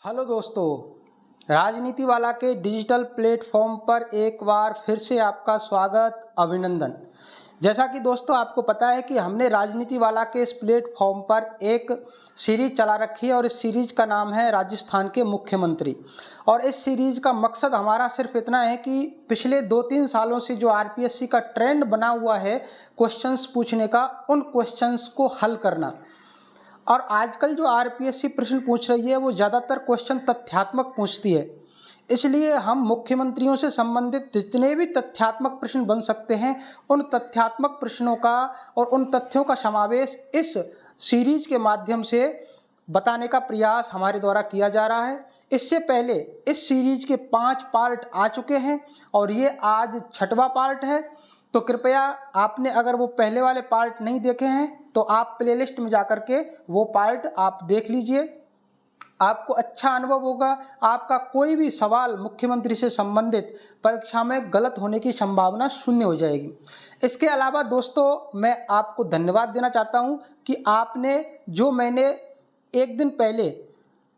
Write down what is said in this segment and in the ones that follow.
Hello दोस्तों, राजनीति वाला के डिजिटल प्लेटफॉर्म पर एक बार फिर से आपका स्वागत, अभिनंदन। जैसा कि दोस्तों आपको पता है कि हमने राजनीति वाला के इस प्लेटफॉर्म पर एक सीरीज चला रखी है और इस सीरीज का नाम है राजस्थान के मुख्यमंत्री। और इस सीरीज का मकसद हमारा सिर्फ इतना है कि पिछले 2-3 सालों से जो आरपीएससी का ट्रेंड बना हुआ है क्वेश्चंस पूछने का, उन क्वेश्चंस को हल करना। और आजकल जो आरपीएससी प्रश्न पूछ रही है वो ज़्यादातर क्वेश्चन तथ्यात्मक पूछती है। इसलिए हम मुख्यमंत्रियों से संबंधित जितने भी तथ्यात्मक प्रश्न बन सकते हैं उन तथ्यात्मक प्रश्नों का और उन तथ्यों का समावेश इस सीरीज के माध्यम से बताने का प्रयास हमारे द्वारा किया जा रहा है। इससे पहले इस सीरीज के 5 पार्ट आ चुके हैं और ये आज 6वां पार्ट है। तो कृपया आपने अगर वो पहले वाले पार्ट नहीं देखे हैं तो आप प्लेलिस्ट में जाकर के वो पार्ट आप देख लीजिए, आपको अच्छा अनुभव होगा। आपका कोई भी सवाल मुख्यमंत्री से संबंधित परीक्षा में गलत होने की संभावना शून्य हो जाएगी। इसके अलावा दोस्तों मैं आपको धन्यवाद देना चाहता हूं कि आपने जो मैंने एक दिन पहले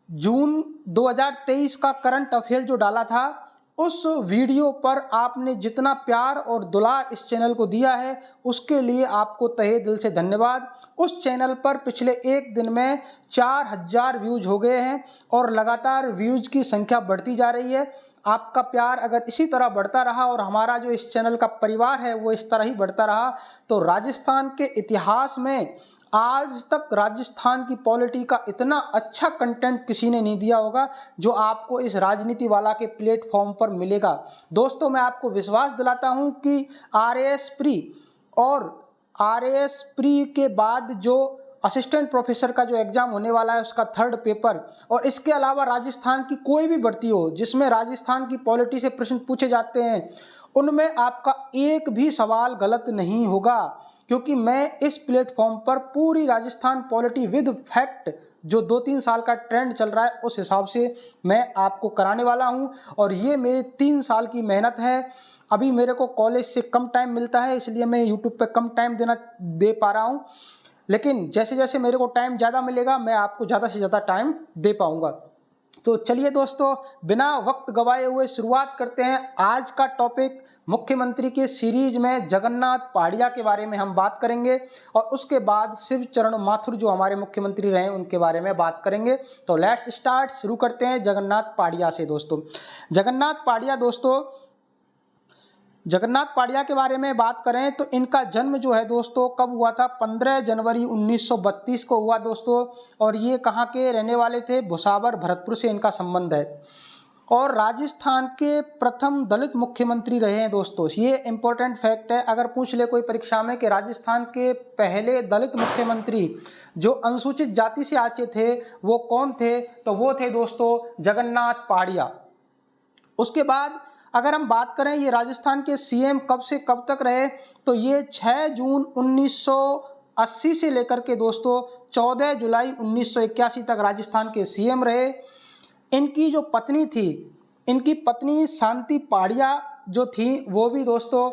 जून 2023 का करंट अफेयर जो डाला था उस वीडियो पर आपने जितना प्यार और दुलार इस चैनल को दिया है उसके लिए आपको तहे दिल से धन्यवाद। उस चैनल पर पिछले एक दिन में 4000 व्यूज हो गए हैं और लगातार व्यूज की संख्या बढ़ती जा रही है। आपका प्यार अगर इसी तरह बढ़ता रहा और हमारा जो इस चैनल का परिवार है वो इस तरह ही बढ़ता रहा तो राजस्थान के इतिहास में आज तक राजस्थान की पॉलिटी का इतना अच्छा कंटेंट किसी ने नहीं दिया होगा जो आपको इस राजनीति वाला के प्लेटफॉर्म पर मिलेगा। दोस्तों मैं आपको विश्वास दिलाता हूं कि आरएएस प्री और आरएएस प्री के बाद जो असिस्टेंट प्रोफेसर का जो एग्जाम होने वाला है उसका 3rd पेपर और इसके अलावा राजस्थान की कोई भी भर्ती हो जिसमें राजस्थान की पॉलिटी से प्रश्न पूछे जाते हैं उनमें आपका एक भी सवाल गलत नहीं होगा, क्योंकि मैं इस प्लेटफॉर्म पर पूरी राजस्थान पॉलिटी विद फैक्ट जो 2-3 साल का ट्रेंड चल रहा है उस हिसाब से मैं आपको कराने वाला हूं। और ये मेरी 3 साल की मेहनत है। अभी मेरे को कॉलेज से कम टाइम मिलता है इसलिए मैं यूट्यूब पे कम टाइम दे पा रहा हूं, लेकिन जैसे जैसे मेरे को टाइम ज़्यादा मिलेगा मैं आपको ज़्यादा से ज़्यादा टाइम दे पाऊंगा। तो चलिए दोस्तों बिना वक्त गवाए हुए शुरुआत करते हैं। आज का टॉपिक मुख्यमंत्री के सीरीज में जगन्नाथ पहाड़िया के बारे में हम बात करेंगे और उसके बाद शिवचरण माथुर जो हमारे मुख्यमंत्री रहे उनके बारे में बात करेंगे। तो लेट्स स्टार्ट, शुरू करते हैं जगन्नाथ पहाड़िया से। दोस्तों जगन्नाथ पहाड़िया के बारे में बात करें तो इनका जन्म जो है दोस्तों कब हुआ था, 15 जनवरी 1932 को हुआ दोस्तों। और ये कहाँ के रहने वाले थे, भुसावर भरतपुर से इनका संबंध है और राजस्थान के प्रथम दलित मुख्यमंत्री रहे हैं दोस्तों। ये इंपॉर्टेंट फैक्ट है, अगर पूछ ले कोई परीक्षा में कि राजस्थान के पहले दलित मुख्यमंत्री जो अनुसूचित जाति से आते थे वो कौन थे, तो वो थे दोस्तों जगन्नाथ पहाड़िया। उसके बाद अगर हम बात करें ये राजस्थान के सीएम कब से कब तक रहे तो ये 6 जून 1980 से लेकर के दोस्तों 14 जुलाई 1981 तक राजस्थान के सीएम रहे। इनकी जो पत्नी थी, इनकी पत्नी शांति पहाड़िया जो थी वो भी दोस्तों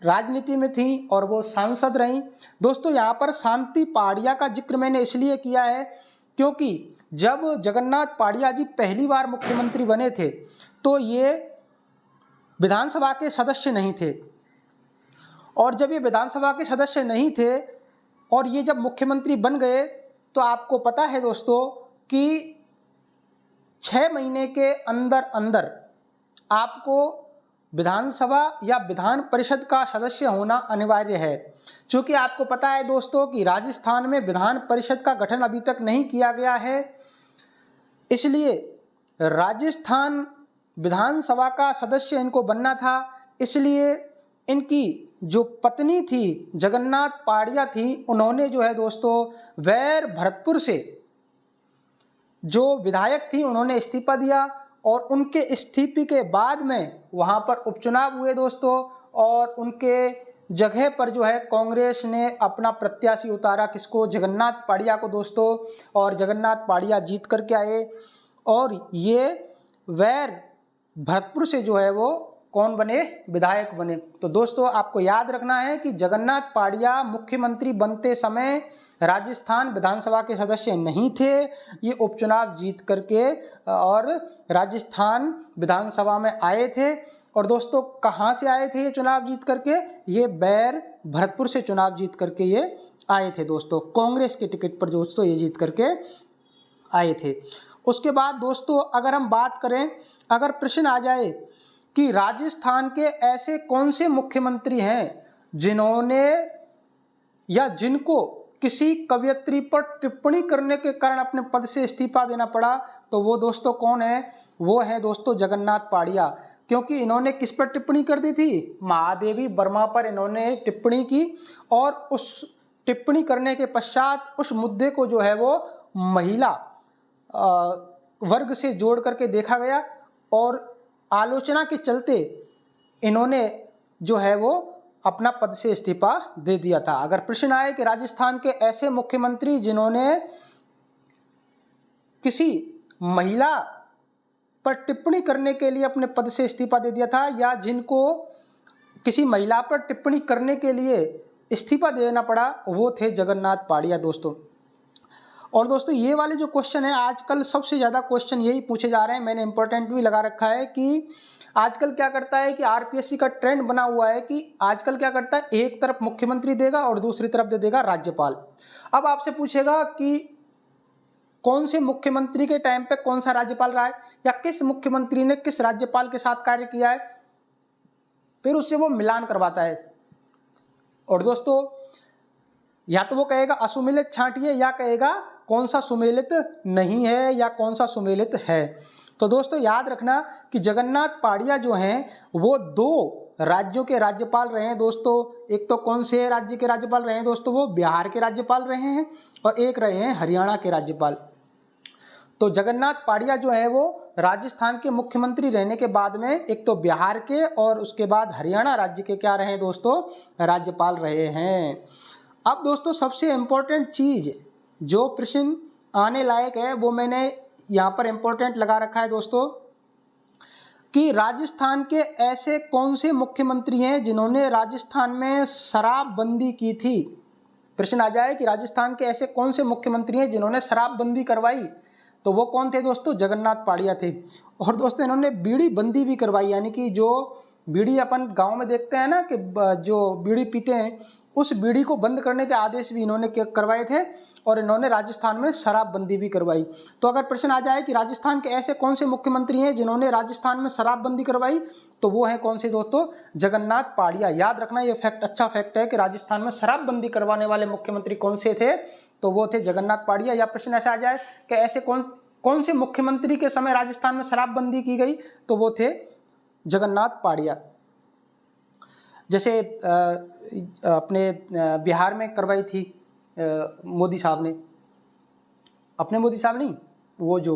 राजनीति में थी और वो सांसद रहीं। दोस्तों यहाँ पर शांति पहाड़िया का जिक्र मैंने इसलिए किया है क्योंकि जब जगन्नाथ पहाड़िया जी पहली बार मुख्यमंत्री बने थे तो ये विधानसभा के सदस्य नहीं थे और जब ये विधानसभा के सदस्य नहीं थे और ये जब मुख्यमंत्री बन गए तो आपको पता है दोस्तों कि 6 महीने के अंदर अंदर आपको विधानसभा या विधान परिषद का सदस्य होना अनिवार्य है। क्योंकि आपको पता है दोस्तों कि राजस्थान में विधान परिषद का गठन अभी तक नहीं किया गया है, इसलिए राजस्थान विधानसभा का सदस्य इनको बनना था। इसलिए इनकी जो पत्नी थी जगन्नाथ पहाड़िया थी, उन्होंने जो है दोस्तों वैर भरतपुर से जो विधायक थी उन्होंने इस्तीफा दिया और उनके इस्तीफे के बाद में वहां पर उपचुनाव हुए दोस्तों और उनके जगह पर जो है कांग्रेस ने अपना प्रत्याशी उतारा, किसको, जगन्नाथ पहाड़िया को दोस्तों। और जगन्नाथ पहाड़िया जीत करके आए और ये वैर भरतपुर से जो है वो कौन बने, विधायक बने। तो दोस्तों आपको याद रखना है कि जगन्नाथ पहाड़िया मुख्यमंत्री बनते समय राजस्थान विधानसभा के सदस्य नहीं थे। ये उपचुनाव जीत करके और राजस्थान विधानसभा में आए थे। और दोस्तों कहाँ से आए थे ये चुनाव जीत करके? ये बैर भरतपुर से चुनाव जीत करके ये आए थे दोस्तों, कांग्रेस के टिकट पर दोस्तों ये जीत करके आए थे। उसके बाद दोस्तों अगर हम बात करें, अगर प्रश्न आ जाए कि राजस्थान के ऐसे कौन से मुख्यमंत्री हैं जिन्होंने या जिनको किसी कवयित्री पर टिप्पणी करने के कारण अपने पद से इस्तीफा देना पड़ा, तो वो दोस्तों कौन है? वो है दोस्तों जगन्नाथ पाड़िया। क्योंकि इन्होंने किस पर टिप्पणी कर दी थी? महादेवी वर्मा पर इन्होंने टिप्पणी की और उस टिप्पणी करने के पश्चात उस मुद्दे को जो है वो महिला वर्ग से जोड़ करके देखा गया और आलोचना के चलते इन्होंने जो है वो अपना पद से इस्तीफा दे दिया था। अगर प्रश्न आए कि राजस्थान के ऐसे मुख्यमंत्री जिन्होंने किसी महिला पर टिप्पणी करने के लिए अपने पद से इस्तीफा दे दिया था या जिनको किसी महिला पर टिप्पणी करने के लिए इस्तीफा देना पड़ा, वो थे जगन्नाथ पाड़िया दोस्तों। और दोस्तों ये वाले जो क्वेश्चन है आजकल सबसे ज़्यादा क्वेश्चन यही पूछे जा रहे हैं। मैंने इंपॉर्टेंट भी लगा रखा है कि आजकल क्या करता है कि आरपीएससी का ट्रेंड बना हुआ है कि आजकल क्या करता है, एक तरफ मुख्यमंत्री देगा और दूसरी तरफ दे देगा राज्यपाल। अब आपसे पूछेगा कि कौन से मुख्यमंत्री के टाइम पे कौन सा राज्यपाल रहा है या किस मुख्यमंत्री ने किस राज्यपाल के साथ कार्य किया है, फिर उससे वो मिलान करवाता है। और दोस्तों या तो वो कहेगा असुमेलित छांटिए या कहेगा कौन सा सुमेलित नहीं है या कौन सा सुमेलित है। तो दोस्तों याद रखना कि जगन्नाथ पाड़िया जो हैं वो 2 राज्यों के राज्यपाल रहे हैं दोस्तों। एक तो कौन से राज्य के राज्यपाल रहे हैं दोस्तों? वो बिहार के राज्यपाल रहे हैं और एक रहे हैं हरियाणा के राज्यपाल। तो जगन्नाथ पाड़िया जो है वो राजस्थान के मुख्यमंत्री रहने के बाद में एक तो बिहार के और उसके बाद हरियाणा राज्य के क्या रहे दोस्तों? राज्यपाल रहे हैं। अब दोस्तों सबसे इम्पोर्टेंट चीज़ जो प्रश्न आने लायक है वो मैंने यहाँ पर इम्पोर्टेंट लगा रखा है दोस्तों कि राजस्थान के ऐसे कौन से मुख्यमंत्री हैं जिन्होंने राजस्थान में शराबबंदी की थी। प्रश्न आ जाए कि राजस्थान के ऐसे कौन से मुख्यमंत्री हैं जिन्होंने शराबबंदी करवाई, तो वो कौन थे दोस्तों? जगन्नाथ पाड़िया थे। और दोस्तों इन्होंने बीड़ी बंदी भी करवाई, यानी कि जो बीड़ी अपन गांव में देखते हैं ना कि जो बीड़ी पीते हैं उस बीड़ी को बंद करने के आदेश भी इन्होंने करवाए थे और इन्होंने राजस्थान में शराबबंदी भी करवाई। तो अगर प्रश्न आ जाए कि राजस्थान के ऐसे कौन से मुख्यमंत्री हैं जिन्होंने राजस्थान में शराबबंदी करवाई, तो वो है कौन से दोस्तों? जगन्नाथ पाड़िया। याद रखना ये फैक्ट, अच्छा फैक्ट है कि राजस्थान में शराबबंदी करवाने वाले मुख्यमंत्री कौन से थे, तो वो थे जगन्नाथ पाड़िया। या प्रश्न ऐसा आ जाए कि ऐसे कौन से मुख्यमंत्री के समय राजस्थान में शराबबंदी की गई, तो वो थे जगन्नाथ पाड़िया। जैसे अपने बिहार में करवाई थी मोदी साहब ने, अपने मोदी साहब नहीं, वो जो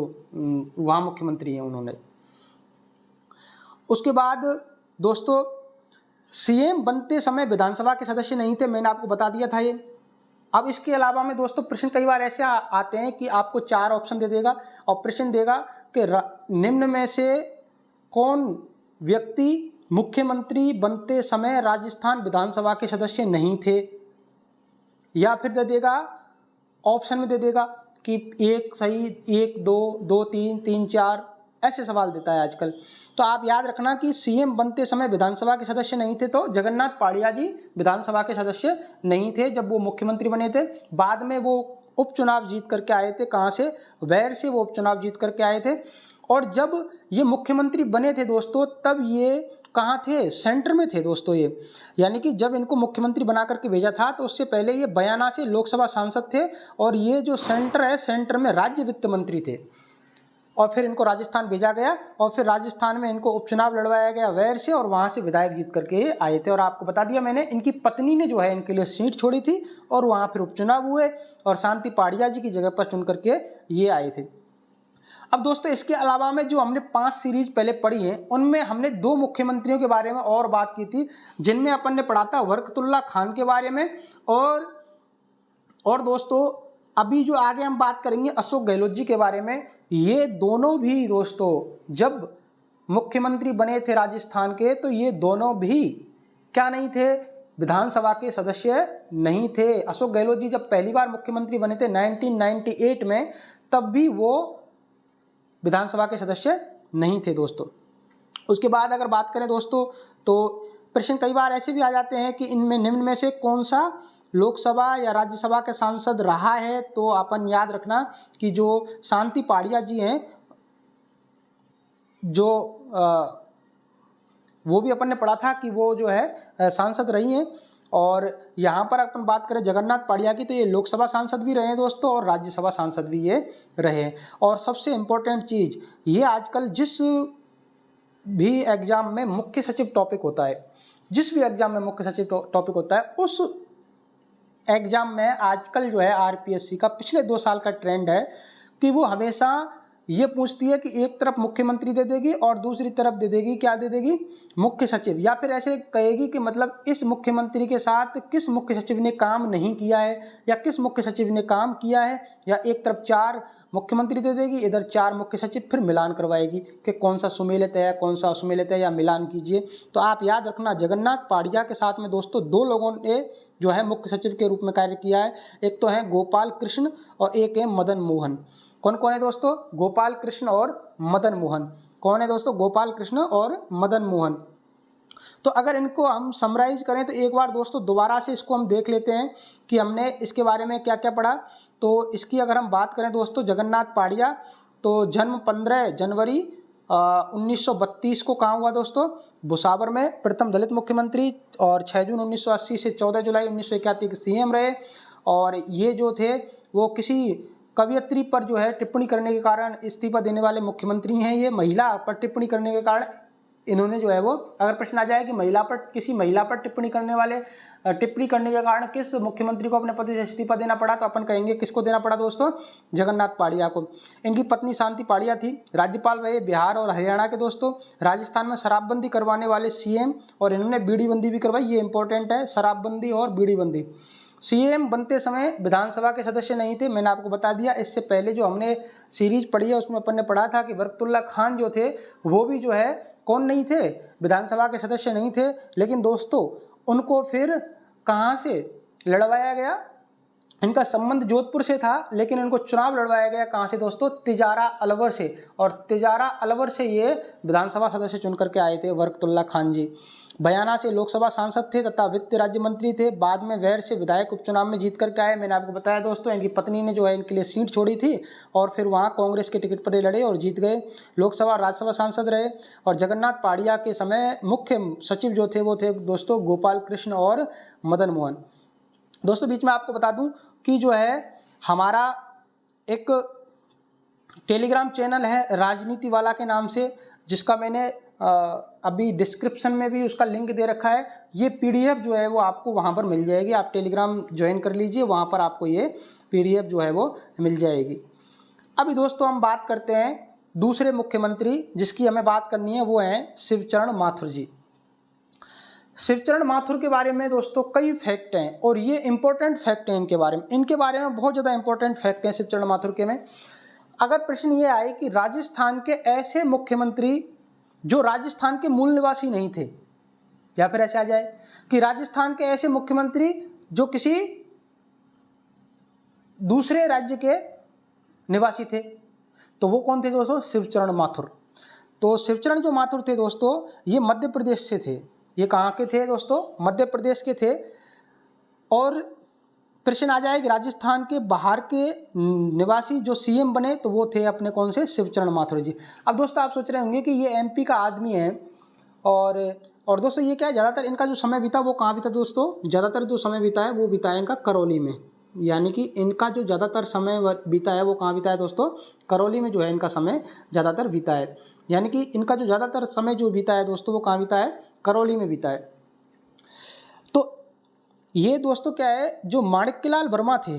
वहाँ मुख्यमंत्री हैं उन्होंने। उसके बाद दोस्तों सीएम बनते समय विधानसभा के सदस्य नहीं थे, मैंने आपको बता दिया था ये। अब इसके अलावा में दोस्तों प्रश्न कई बार ऐसे आते हैं कि आपको 4 ऑप्शन दे देगा और प्रश्न देगा कि निम्न में से कौन व्यक्ति मुख्यमंत्री बनते समय राजस्थान विधानसभा के सदस्य नहीं थे, या फिर दे देगा ऑप्शन में दे देगा कि 1 सही, 1 2 2 3 3 4 ऐसे सवाल देता है आजकल। तो आप याद रखना कि सीएम बनते समय विधानसभा के सदस्य नहीं थे, तो जगन्नाथ पाड़िया जी विधानसभा के सदस्य नहीं थे जब वो मुख्यमंत्री बने थे। बाद में वो उपचुनाव जीत करके आए थे। कहाँ से? वैर से वो उपचुनाव जीत करके आए थे। और जब ये मुख्यमंत्री बने थे दोस्तों तब ये कहाँ थे? सेंटर में थे दोस्तों ये, यानी कि जब इनको मुख्यमंत्री बना करके भेजा था तो उससे पहले ये बयाना से लोकसभा सांसद थे और ये जो सेंटर है, सेंटर में राज्य वित्त मंत्री थे। और फिर इनको राजस्थान भेजा गया और फिर राजस्थान में इनको उपचुनाव लड़वाया गया वैर से और वहाँ से विधायक जीत करके आए थे। और आपको बता दिया मैंने, इनकी पत्नी ने जो है इनके लिए सीट छोड़ी थी और वहाँ फिर उपचुनाव हुए और शांति पाड़िया जी की जगह पर चुन करके ये आए थे। अब दोस्तों इसके अलावा में जो हमने 5 सीरीज पहले पढ़ी हैं उनमें हमने 2 मुख्यमंत्रियों के बारे में और बात की थी, जिनमें अपन ने पढ़ा था बरकतुल्लाह खान के बारे में और दोस्तों अभी जो आगे हम बात करेंगे अशोक गहलोत जी के बारे में। ये दोनों भी दोस्तों जब मुख्यमंत्री बने थे राजस्थान के तो ये दोनों भी क्या नहीं थे? विधानसभा के सदस्य नहीं थे। अशोक गहलोत जी जब पहली बार मुख्यमंत्री बने थे 1998 में, तब भी वो विधानसभा के सदस्य नहीं थे दोस्तों। उसके बाद अगर बात करें दोस्तों, तो प्रश्न कई बार ऐसे भी आ जाते हैं कि इनमें निम्न में से कौन सा लोकसभा या राज्यसभा के सांसद रहा है। तो अपन याद रखना कि जो शांति पाड़िया जी हैं, जो वो भी अपन ने पढ़ा था कि वो जो है सांसद रही हैं। और यहाँ पर अपन बात करें जगन्नाथ पाड़िया की, तो ये लोकसभा सांसद भी रहे हैं दोस्तों और राज्यसभा सांसद भी ये रहे हैं। और सबसे इम्पोर्टेंट चीज़, ये आजकल जिस भी एग्जाम में मुख्य सचिव टॉपिक होता है, जिस भी एग्जाम में मुख्य सचिव टॉपिक होता है, उस एग्जाम में आजकल जो है आरपीएससी का पिछले 2 साल का ट्रेंड है कि वो हमेशा ये पूछती है कि एक तरफ मुख्यमंत्री दे देगी और दूसरी तरफ दे देगी, क्या दे देगी, मुख्य सचिव। या फिर ऐसे कहेगी कि मतलब इस मुख्यमंत्री के साथ किस मुख्य सचिव ने काम नहीं किया है या किस मुख्य सचिव ने काम किया है। या एक तरफ 4 मुख्यमंत्री दे देगी, इधर 4 मुख्य सचिव, फिर मिलान करवाएगी कि कौन सा सुमेलित है, कौन सा असुमेलित है, या मिलान कीजिए। तो आप याद रखना, जगन्नाथ पाड़िया के साथ में दोस्तों 2 लोगों ने जो है मुख्य सचिव के रूप में कार्य किया है। एक तो है गोपाल कृष्ण और एक है मदन मोहन। कौन कौन है दोस्तों? गोपाल कृष्ण और मदन मोहन। कौन है दोस्तों? गोपाल कृष्ण और मदन मोहन। तो अगर इनको हम समराइज करें तो एक बार दोस्तों दोबारा से इसको हम देख लेते हैं कि हमने इसके बारे में क्या क्या पढ़ा। तो इसकी अगर हम बात करें दोस्तों, जगन्नाथ पाड़िया, तो जन्म 15 जनवरी 1932 को कहाँ हुआ दोस्तों? भुसावर में, प्रथम दलित मुख्यमंत्री, और 6 जून 1980 से 14 जुलाई 1981 के सीएम रहे। और ये जो थे वो किसी कवियत्री पर जो है टिप्पणी करने के कारण इस्तीफा देने वाले मुख्यमंत्री हैं। ये महिला पर टिप्पणी करने के कारण इन्होंने जो है वो, अगर प्रश्न आ जाए कि किसी महिला पर टिप्पणी करने के कारण किस मुख्यमंत्री को अपने पद से इस्तीफा देना पड़ा, तो अपन कहेंगे किसको देना पड़ा दोस्तों? जगन्नाथ पाड़िया को। इनकी पत्नी शांति पाड़िया थी, राज्यपाल रहे बिहार और हरियाणा के दोस्तों। राजस्थान में शराबबंदी करवाने वाले सीएम, और इन्होंने बीड़ीबंदी भी करवाई, ये इंपॉर्टेंट है, शराबबंदी और बीड़ीबंदी। सीएम बनते समय विधानसभा के सदस्य नहीं थे, मैंने आपको बता दिया। इससे पहले जो हमने सीरीज पढ़ी है उसमें अपन ने पढ़ा था कि बरकतुल्ला खान जो थे वो भी जो है कौन नहीं थे? विधानसभा के सदस्य नहीं थे। लेकिन दोस्तों उनको फिर कहाँ से लड़वाया गया? इनका संबंध जोधपुर से था, लेकिन इनको चुनाव लड़वाया गया कहाँ से दोस्तों? तिजारा अलवर से। और तिजारा अलवर से ये विधानसभा सदस्य चुन करके आए थे बरकतुल्ला खान जी। बयाना से लोकसभा सांसद थे तथा वित्त राज्य मंत्री थे। बाद में वैर से विधायक उपचुनाव में जीत करके आए। मैंने आपको बताया दोस्तों, इनकी पत्नी ने जो है इनके लिए सीट छोड़ी थी और फिर वहाँ कांग्रेस के टिकट पर लड़े और जीत गए। लोकसभा और राज्यसभा सांसद रहे। और जगन्नाथ पाड़िया के समय मुख्य सचिव जो थे वो थे दोस्तों गोपाल कृष्ण और मदन मोहन। दोस्तों बीच में आपको बता दूं कि जो है हमारा एक टेलीग्राम चैनल है राजनीति वाला के नाम से, जिसका मैंने अभी डिस्क्रिप्शन में भी उसका लिंक दे रखा है। ये पीडीएफ जो है वो आपको वहाँ पर मिल जाएगी। आप टेलीग्राम ज्वाइन कर लीजिए, वहाँ पर आपको ये पीडीएफ जो है वो मिल जाएगी। अभी दोस्तों हम बात करते हैं दूसरे मुख्यमंत्री जिसकी हमें बात करनी है, वो हैं शिवचरण माथुर जी। शिवचरण माथुर के बारे में दोस्तों कई फैक्ट हैं और ये इंपॉर्टेंट फैक्ट हैं इनके बारे में बहुत ज़्यादा इंपॉर्टेंट फैक्ट हैं शिवचरण माथुर के में। अगर प्रश्न ये आए कि राजस्थान के ऐसे मुख्यमंत्री जो राजस्थान के मूल निवासी नहीं थे, या फिर ऐसे आ जाए कि राजस्थान के ऐसे मुख्यमंत्री जो किसी दूसरे राज्य के निवासी थे, तो वो कौन थे दोस्तों? शिवचरण माथुर। तो शिवचरण जो माथुर थे दोस्तों, ये मध्य प्रदेश से थे। ये कहाँ के थे दोस्तों? मध्य प्रदेश के थे। और प्रश्न आ जाए कि राजस्थान के बाहर के निवासी जो सीएम बने, तो वो थे अपने कौन से? शिवचरण माथुर जी। अब दोस्तों आप सोच रहे होंगे कि ये एमपी का आदमी है और दोस्तों ये क्या है, ज़्यादातर इनका जो समय बीता वो कहाँ बीता दोस्तों? ज़्यादातर जो समय बीता है वो बीता है इनका करौली में। यानी कि इनका जो ज़्यादातर समय बीता है वो कहाँ बीता है दोस्तों? करौली में जो है इनका समय ज़्यादातर बीता है। यानी कि इनका जो ज़्यादातर समय जो बीता है दोस्तों वो कहाँ बीता है? करौली में बीता है। तो ये दोस्तों क्या है, जो माणिक्यलाल वर्मा थे,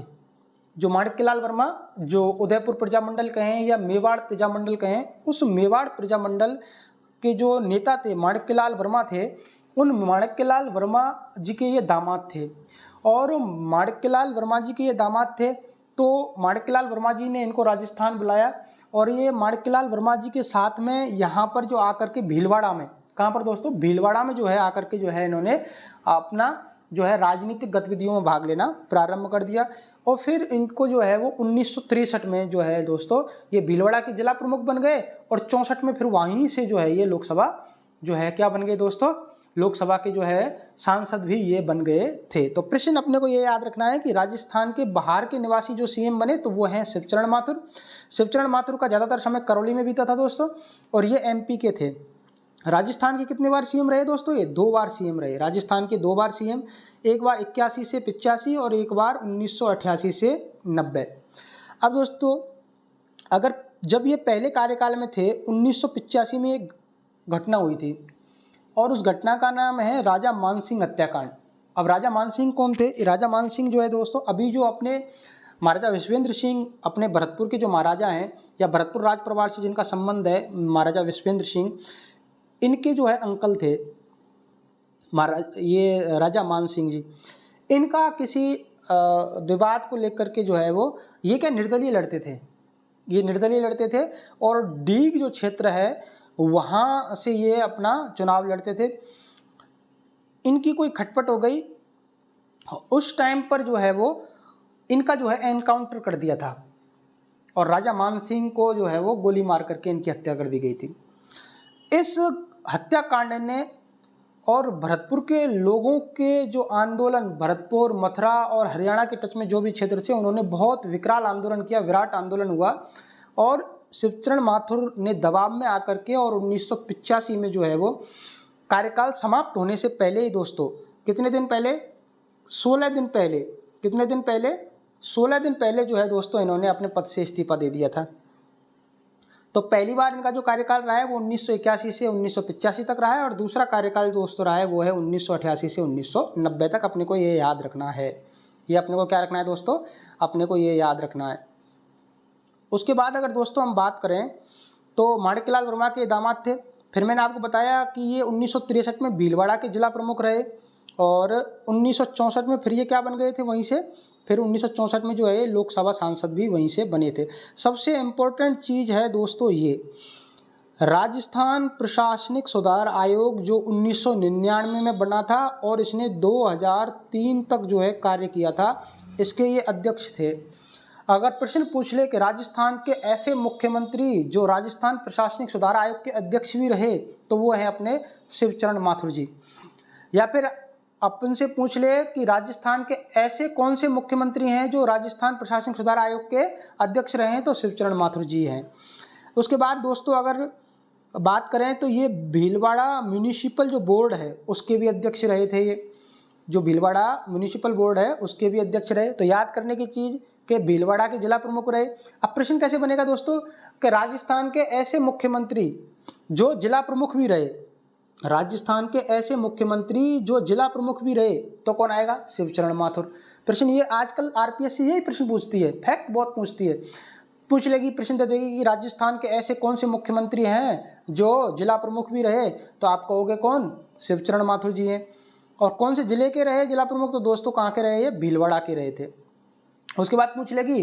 जो उदयपुर प्रजामंडल कहें या मेवाड़ प्रजामंडल कहें, उस मेवाड़ प्रजामंडल के जो नेता थे माणिक्यलाल वर्मा थे, उन माणिक्यलाल वर्मा जी के ये दामाद थे। और माणिक्यलाल वर्मा जी के ये दामाद थे, तो माणिक्यलाल वर्मा जी ने इनको राजस्थान बुलाया और ये माणिक्यलाल वर्मा जी के साथ में यहाँ पर जो आकर के भीलवाड़ा में, कहाँ पर दोस्तों? भीलवाड़ा में जो है आकर के जो है इन्होंने अपना जो है राजनीतिक गतिविधियों में भाग लेना प्रारंभ कर दिया। और फिर इनको जो है वो 1963 में जो है दोस्तों ये भीलवाड़ा के जिला प्रमुख बन गए, और 64 में फिर वहीं से जो है ये लोकसभा जो है क्या बन गए दोस्तों, लोकसभा के जो है सांसद भी ये बन गए थे। तो प्रश्न अपने को ये याद रखना है कि राजस्थान के बाहर के निवासी जो सीएम बने तो वो हैं शिवचरण माथुर। शिवचरण माथुर का ज़्यादातर समय करौली में बीता था दोस्तों, और ये एमपी के थे। राजस्थान के कितने बार सीएम रहे दोस्तों, ये 2 बार सीएम रहे। राजस्थान के 2 बार सीएम, एक बार 81 से 85 और एक बार 1988 से 90। अब दोस्तों अगर जब ये पहले कार्यकाल में थे 1985 में एक घटना हुई थी, और उस घटना का नाम है राजा मानसिंह हत्याकांड। अब राजा मानसिंह कौन थे, राजा मानसिंह जो है दोस्तों अभी जो अपने महाराजा विश्वेंद्र सिंह अपने भरतपुर के जो महाराजा हैं, या भरतपुर राज परिवार से जिनका संबंध है महाराजा विश्वेंद्र सिंह, इनके जो है अंकल थे महाराज ये राजा मानसिंह जी। इनका किसी विवाद को लेकर के जो है वो ये क्या निर्दलीय लड़ते थे, ये निर्दलीय लड़ते थे, और डीग जो क्षेत्र है वहाँ से ये अपना चुनाव लड़ते थे। इनकी कोई खटपट हो गई, उस टाइम पर जो है वो इनका जो है एनकाउंटर कर दिया था, और राजा मानसिंह को जो है वो गोली मार करके इनकी हत्या कर दी गई थी। इस हत्याकांड ने और भरतपुर के लोगों के जो आंदोलन, भरतपुर मथुरा और हरियाणा के टच में जो भी क्षेत्र थे उन्होंने बहुत विकराल आंदोलन किया, विराट आंदोलन हुआ, और शिवचरण माथुर ने दबाव में आकर के और 1985 में जो है वो कार्यकाल समाप्त होने से पहले ही दोस्तों, कितने दिन पहले, 16 दिन पहले, कितने दिन पहले, 16 दिन पहले जो है दोस्तों इन्होंने अपने पद से इस्तीफा दे दिया था। तो पहली बार इनका जो कार्यकाल रहा है वो 1981 से 1985 तक रहा है, और दूसरा कार्यकाल दोस्तों रहा है वो है 1988 से 1990 तक। अपने को ये याद रखना है, ये अपने को क्या रखना है दोस्तों, अपने को ये याद रखना है। उसके बाद अगर दोस्तों हम बात करें तो माणिक्यलाल वर्मा के दामाद थे। फिर मैंने आपको बताया कि ये 1963 में भीलवाड़ा के जिला प्रमुख रहे, और 1964 में फिर ये क्या बन गए थे वहीं से, फिर 1964 में जो है लोकसभा सांसद भी वहीं से बने थे। सबसे इम्पोर्टेंट चीज़ है दोस्तों ये राजस्थान प्रशासनिक सुधार आयोग जो 1999 में बना था, और इसने 2003 तक जो है कार्य किया था, इसके ये अध्यक्ष थे। अगर प्रश्न पूछ ले कि राजस्थान के ऐसे मुख्यमंत्री जो राजस्थान प्रशासनिक सुधार आयोग के अध्यक्ष भी रहे, तो वो हैं अपने शिवचरण माथुर जी। या फिर अपन से पूछ ले कि राजस्थान के ऐसे कौन से मुख्यमंत्री हैं जो राजस्थान प्रशासनिक सुधार आयोग के अध्यक्ष रहे हैं, तो शिवचरण माथुर जी हैं। उसके बाद दोस्तों अगर बात करें तो ये भीलवाड़ा म्यूनिसिपल जो बोर्ड है उसके भी अध्यक्ष रहे थे। ये जो भीलवाड़ा म्यूनिसिपल बोर्ड है उसके भी अध्यक्ष रहे। तो याद करने की चीज़ कि भीलवाड़ा के जिला प्रमुख रहे। अब प्रश्न कैसे बनेगा दोस्तों कि राजस्थान के ऐसे मुख्यमंत्री जो जिला प्रमुख भी रहे, राजस्थान के ऐसे मुख्यमंत्री जो जिला प्रमुख भी रहे, तो कौन आएगा, शिवचरण माथुर। प्रश्न ये आजकल आरपीएससी यही प्रश्न पूछती है, फैक्ट बहुत पूछती है, पूछ लेगी, प्रश्न दे देगी कि राजस्थान के ऐसे कौन से मुख्यमंत्री हैं जो जिला प्रमुख भी रहे, तो आप कहोगे कौन, शिवचरण माथुर जी हैं। और कौन से जिले के रहे जिला प्रमुख, तो दोस्तों कहाँ के रहे, ये भीलवाड़ा के रहे थे। उसके बाद पूछ लेगी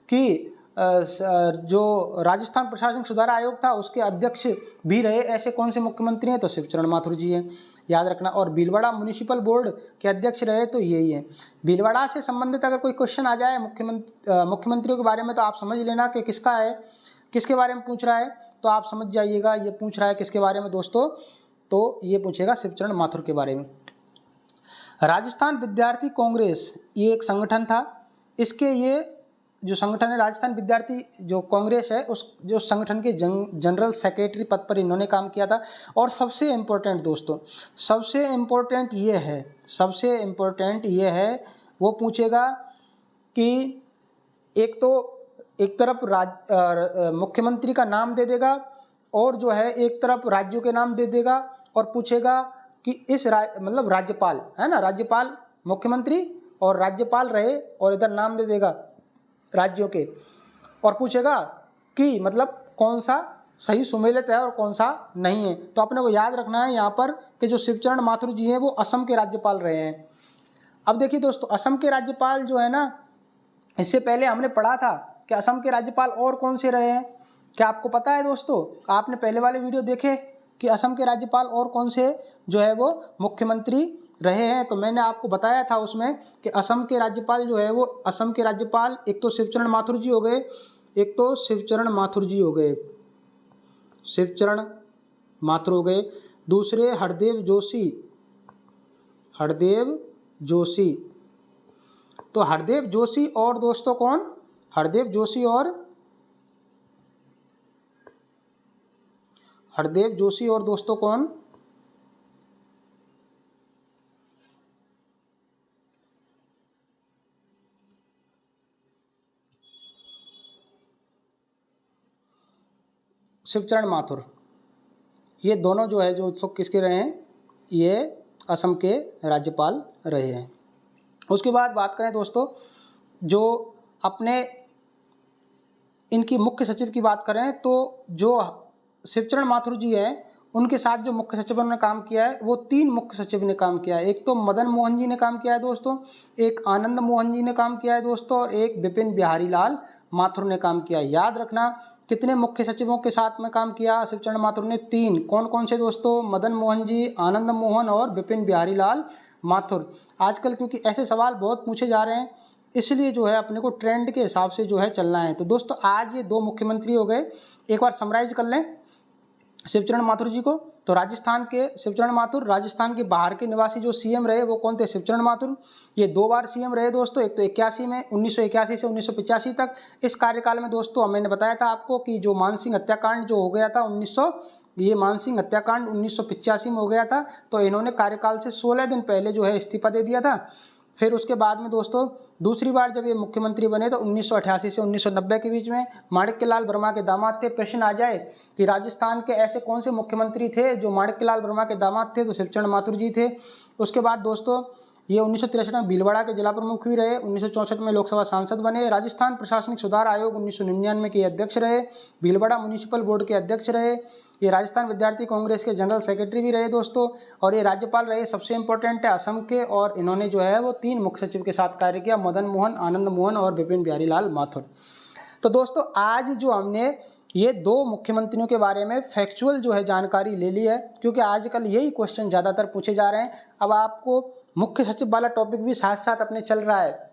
कि जो राजस्थान प्रशासनिक सुधार आयोग था उसके अध्यक्ष भी रहे ऐसे कौन से मुख्यमंत्री हैं, तो शिवचरण माथुर जी हैं, याद रखना। और भीलवाड़ा म्यूनिसिपल बोर्ड के अध्यक्ष रहे तो यही है। भीलवाड़ा से संबंधित अगर कोई क्वेश्चन आ जाए मुख्यमंत्रियों के बारे में, तो आप समझ लेना कि किसका है, किसके बारे में पूछ रहा है, तो आप समझ जाइएगा ये पूछ रहा है किसके बारे में दोस्तों, तो ये पूछेगा शिवचरण माथुर के बारे में। राजस्थान विद्यार्थी कांग्रेस ये एक संगठन था, इसके ये जो संगठन है राजस्थान विद्यार्थी जो कांग्रेस है उस जो संगठन के जनरल सेक्रेटरी पद पर इन्होंने काम किया था। और सबसे इम्पोर्टेंट दोस्तों, सबसे इम्पोर्टेंट ये है वो पूछेगा कि एक तरफ मुख्यमंत्री का नाम दे देगा और जो है एक तरफ राज्यों के नाम दे देगा, और पूछेगा कि इस मतलब राज्यपाल है ना, राज्यपाल मुख्यमंत्री और राज्यपाल रहे, और इधर नाम दे देगा राज्यों के, और पूछेगा कि मतलब कौन सा सही सुमेलित है और कौन सा नहीं है। तो अपने को याद रखना है यहाँ पर कि जो शिवचरण माथुर जी हैं वो असम के राज्यपाल रहे हैं। अब देखिए दोस्तों, असम के राज्यपाल जो है ना, इससे पहले हमने पढ़ा था कि असम के राज्यपाल और कौन से रहे हैं, क्या आपको पता है दोस्तों? आपने पहले वाले वीडियो देखे कि असम के राज्यपाल और कौन से जो है वो मुख्यमंत्री रहे हैं। तो मैंने आपको बताया था उसमें कि असम के राज्यपाल जो है वो असम के राज्यपाल एक तो शिवचरण माथुर जी हो गए, एक तो शिवचरण माथुर जी हो गए, शिवचरण माथुर हो गए। दूसरे हरदेव जोशी, हरदेव जोशी। तो हरदेव जोशी और दोस्तों कौन, हरदेव जोशी और हरदेव जोशी और दोस्तों कौन, शिवचरण माथुर। ये दोनों जो है जो उत्सुक किसके रहे हैं, ये असम के राज्यपाल रहे हैं। उसके बाद बात करें दोस्तों, जो अपने इनकी मुख्य सचिव की बात करें तो जो शिवचरण माथुर जी हैं उनके साथ जो मुख्य सचिवों ने काम किया है वो 3 मुख्य सचिव ने काम किया है। एक तो मदन मोहन जी ने काम किया है दोस्तों, एक आनंद मोहन जी ने काम किया है दोस्तों, और एक विपिन बिहारी लाल माथुर ने काम किया है। याद रखना कितने मुख्य सचिवों के साथ में काम किया शिवचरण माथुर ने, 3। कौन कौन से दोस्तों, मदन मोहन जी, आनंद मोहन और विपिन बिहारी लाल माथुर। आजकल क्योंकि ऐसे सवाल बहुत पूछे जा रहे हैं इसलिए जो है अपने को ट्रेंड के हिसाब से जो है चलना है। तो दोस्तों आज ये 2 मुख्यमंत्री हो गए। एक बार समराइज कर लें शिवचरण माथुर जी को। तो राजस्थान के शिवचरण माथुर, राजस्थान के बाहर के निवासी जो सीएम रहे वो कौन थे, शिवचरण माथुर। ये 2 बार सीएम रहे दोस्तों, एक तो 81 में 1981 से 1985 तक। इस कार्यकाल में दोस्तों मैंने बताया था आपको कि जो मानसिंह हत्याकांड जो हो गया था ये मानसिंह हत्याकांड 1985 में हो गया था। तो इन्होंने कार्यकाल से 16 दिन पहले जो है इस्तीफा दे दिया था। फिर उसके बाद में दोस्तों दूसरी बार जब ये मुख्यमंत्री बने तो 1988 से 1990 के बीच में माणिक्यलाल वर्मा के दामाद थे। प्रश्न आ जाए कि राजस्थान के ऐसे कौन से मुख्यमंत्री थे जो माणिक्यलाल वर्मा के दामाद थे, तो शिवचरण माथुर जी थे। उसके बाद दोस्तों ये 1963 में भीलवाड़ा के जिला प्रमुख भी रहे, 1964 में लोकसभा सांसद बने, राजस्थान प्रशासनिक सुधार आयोग 1999 के अध्यक्ष रहे, भीलवाड़ा म्यूनिसिपल बोर्ड के अध्यक्ष रहे, ये राजस्थान विद्यार्थी कांग्रेस के जनरल सेक्रेटरी भी रहे दोस्तों, और ये राज्यपाल रहे सबसे इंपॉर्टेंट है असम के। और इन्होंने जो है वो 3 मुख्य सचिव के साथ कार्य किया, मदन मोहन, आनंद मोहन और विपिन बिहारी लाल माथुर। तो दोस्तों आज जो हमने ये 2 मुख्यमंत्रियों के बारे में फैक्चुअल जो है जानकारी ले ली है, क्योंकि आजकल यही क्वेश्चन ज़्यादातर पूछे जा रहे हैं। अब आपको मुख्य सचिव वाला टॉपिक भी साथ साथ अपने चल रहा है।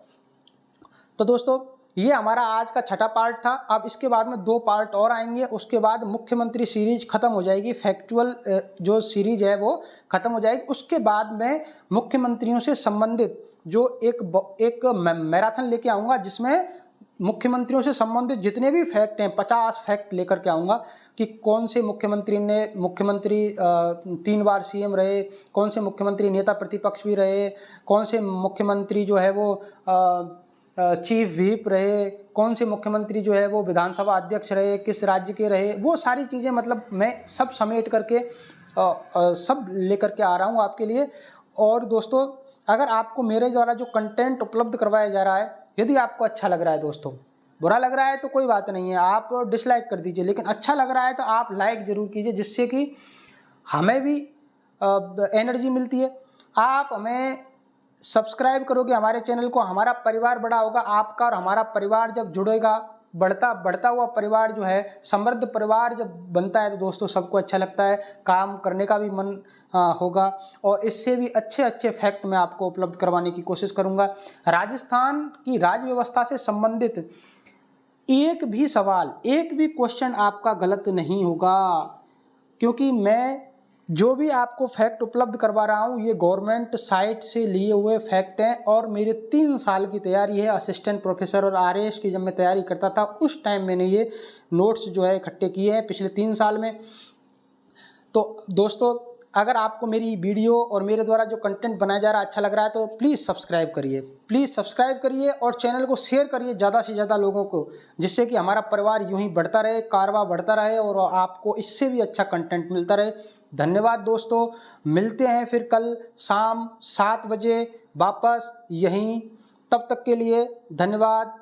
तो दोस्तों ये हमारा आज का 6ठा पार्ट था। अब इसके बाद में 2 पार्ट और आएंगे, उसके बाद मुख्यमंत्री सीरीज खत्म हो जाएगी, फैक्चुअल जो सीरीज है वो खत्म हो जाएगी। उसके बाद में मुख्यमंत्रियों से संबंधित जो एक मैराथन लेके आऊँगा जिसमें मुख्यमंत्रियों से संबंधित जितने भी फैक्ट हैं 50 फैक्ट लेकर के आऊँगा कि कौन से मुख्यमंत्री 3 बार सीएम रहे, कौन से मुख्यमंत्री नेता प्रतिपक्ष भी रहे, कौन से मुख्यमंत्री जो है वो चीफ व्हिप रहे, कौन से मुख्यमंत्री जो है वो विधानसभा अध्यक्ष रहे, किस राज्य के रहे, वो सारी चीज़ें मतलब मैं सब समेट करके सब लेकर के आ रहा हूँ आपके लिए। और दोस्तों अगर आपको मेरे द्वारा जो कंटेंट उपलब्ध करवाया जा रहा है यदि आपको अच्छा लग रहा है दोस्तों, बुरा लग रहा है तो कोई बात नहीं है, आप डिसलाइक कर दीजिए, लेकिन अच्छा लग रहा है तो आप लाइक ज़रूर कीजिए, जिससे कि हमें भी एनर्जी मिलती है। आप हमें सब्सक्राइब करोगे हमारे चैनल को, हमारा परिवार बड़ा होगा। आपका और हमारा परिवार जब जुड़ेगा, बढ़ता हुआ परिवार जो है, समृद्ध परिवार जब बनता है तो दोस्तों सबको अच्छा लगता है, काम करने का भी मन होगा। और इससे भी अच्छे अच्छे फैक्ट मैं आपको उपलब्ध करवाने की कोशिश करूंगा। राजस्थान की राज्य व्यवस्था से संबंधित एक भी सवाल, एक भी क्वेश्चन आपका गलत नहीं होगा, क्योंकि मैं जो भी आपको फैक्ट उपलब्ध करवा रहा हूँ ये गवर्नमेंट साइट से लिए हुए फैक्ट हैं। और मेरे 3 साल की तैयारी है, असिस्टेंट प्रोफेसर और आरएएस की जब मैं तैयारी करता था उस टाइम मैंने ये नोट्स जो है इकट्ठे किए हैं पिछले 3 साल में। तो दोस्तों अगर आपको मेरी वीडियो और मेरे द्वारा जो कंटेंट बनाया जा रहा है अच्छा लग रहा है तो प्लीज़ सब्सक्राइब करिए और चैनल को शेयर करिए ज़्यादा से ज़्यादा लोगों को, जिससे कि हमारा परिवार यूं ही बढ़ता रहे, कारवां बढ़ता रहे और आपको इससे भी अच्छा कंटेंट मिलता रहे। धन्यवाद दोस्तों, मिलते हैं फिर कल शाम 7 बजे वापस यहीं, तब तक के लिए धन्यवाद।